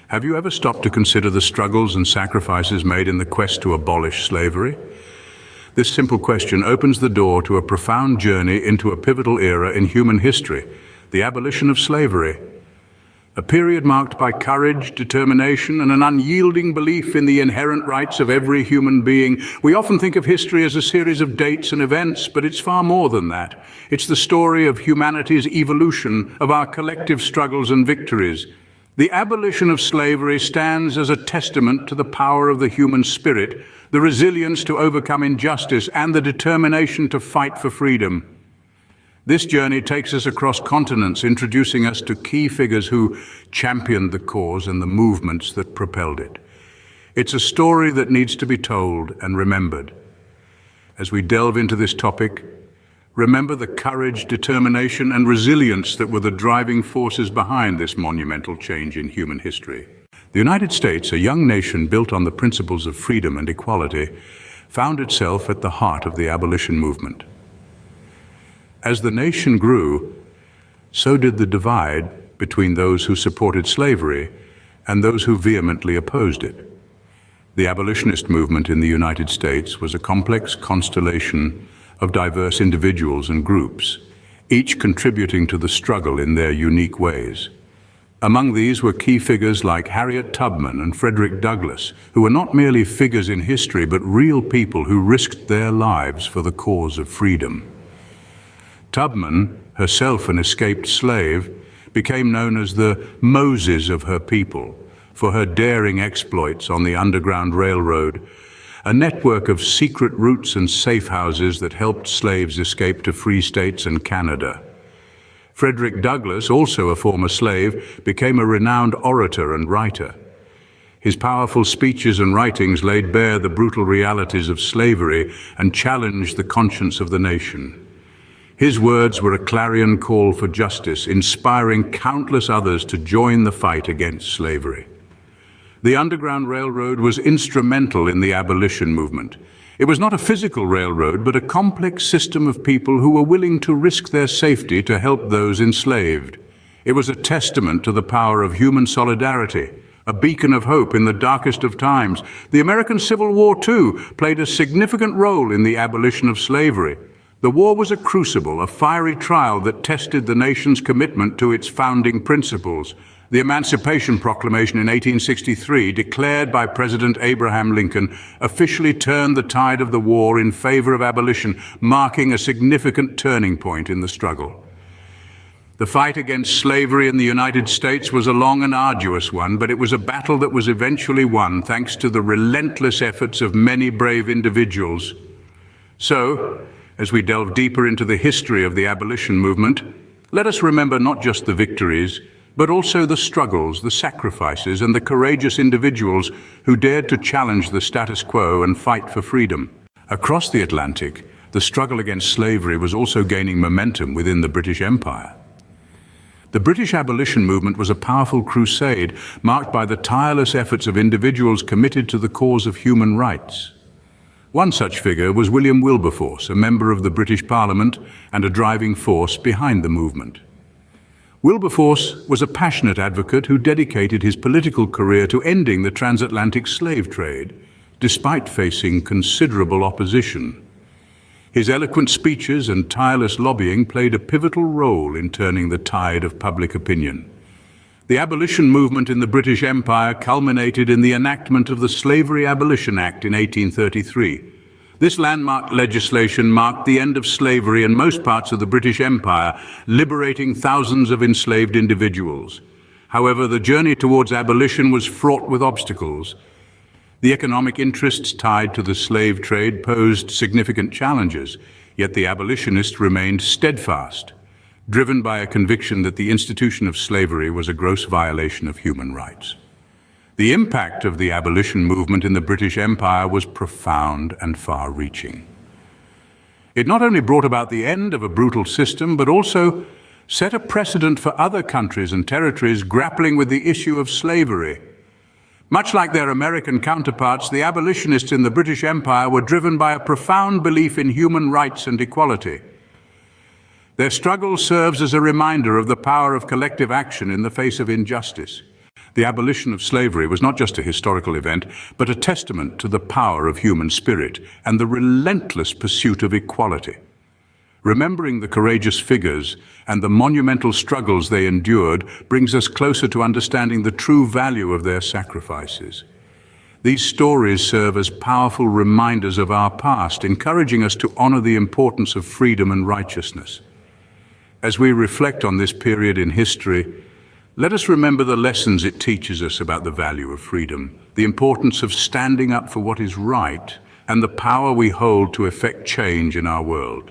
Have you ever stopped to consider the struggles and sacrifices made in the quest to abolish slavery? This simple question opens the door to a profound journey into a pivotal era in human history, the abolition of slavery. A period marked by courage, determination, and an unyielding belief in the inherent rights of every human being. We often think of history as a series of dates and events, but it's far more than that. It's the story of humanity's evolution, of our collective struggles and victories. The abolition of slavery stands as a testament to the power of the human spirit, the resilience to overcome injustice, and the determination to fight for freedom. This journey takes us across continents, introducing us to key figures who championed the cause and the movements that propelled it. It's a story that needs to be told and remembered. As we delve into this topic, remember the courage, determination, and resilience that were the driving forces behind this monumental change in human history. The United States, a young nation built on the principles of freedom and equality, found itself at the heart of the abolition movement. As the nation grew, so did the divide between those who supported slavery and those who vehemently opposed it. The abolitionist movement in the United States was a complex constellation of diverse individuals and groups, each contributing to the struggle in their unique ways. Among these were key figures like Harriet Tubman and Frederick Douglass, who were not merely figures in history, but real people who risked their lives for the cause of freedom. Tubman, herself an escaped slave, became known as the Moses of her people for her daring exploits on the Underground Railroad, a network of secret routes and safe houses that helped slaves escape to free states and Canada. Frederick Douglass, also a former slave, became a renowned orator and writer. His powerful speeches and writings laid bare the brutal realities of slavery and challenged the conscience of the nation. His words were a clarion call for justice, inspiring countless others to join the fight against slavery. The Underground Railroad was instrumental in the abolition movement. It was not a physical railroad, but a complex system of people who were willing to risk their safety to help those enslaved. It was a testament to the power of human solidarity, a beacon of hope in the darkest of times. The American Civil War, too, played a significant role in the abolition of slavery. The war was a crucible, a fiery trial that tested the nation's commitment to its founding principles. The Emancipation Proclamation in 1863, declared by President Abraham Lincoln, officially turned the tide of the war in favor of abolition, marking a significant turning point in the struggle. The fight against slavery in the United States was a long and arduous one, but it was a battle that was eventually won thanks to the relentless efforts of many brave individuals. So, as we delve deeper into the history of the abolition movement, let us remember not just the victories, but also the struggles, the sacrifices, and the courageous individuals who dared to challenge the status quo and fight for freedom. Across the Atlantic, the struggle against slavery was also gaining momentum within the British Empire. The British abolition movement was a powerful crusade marked by the tireless efforts of individuals committed to the cause of human rights. One such figure was William Wilberforce, a member of the British Parliament and a driving force behind the movement. Wilberforce was a passionate advocate who dedicated his political career to ending the transatlantic slave trade, despite facing considerable opposition. His eloquent speeches and tireless lobbying played a pivotal role in turning the tide of public opinion. The abolition movement in the British Empire culminated in the enactment of the Slavery Abolition Act in 1833. This landmark legislation marked the end of slavery in most parts of the British Empire, liberating thousands of enslaved individuals. However, the journey towards abolition was fraught with obstacles. The economic interests tied to the slave trade posed significant challenges, yet the abolitionists remained steadfast, driven by a conviction that the institution of slavery was a gross violation of human rights. The impact of the abolition movement in the British Empire was profound and far-reaching. It not only brought about the end of a brutal system, but also set a precedent for other countries and territories grappling with the issue of slavery. Much like their American counterparts, the abolitionists in the British Empire were driven by a profound belief in human rights and equality. Their struggle serves as a reminder of the power of collective action in the face of injustice. The abolition of slavery was not just a historical event, but a testament to the power of human spirit and the relentless pursuit of equality. Remembering the courageous figures and the monumental struggles they endured brings us closer to understanding the true value of their sacrifices. These stories serve as powerful reminders of our past, encouraging us to honor the importance of freedom and righteousness. As we reflect on this period in history, let us remember the lessons it teaches us about the value of freedom, the importance of standing up for what is right, and the power we hold to effect change in our world.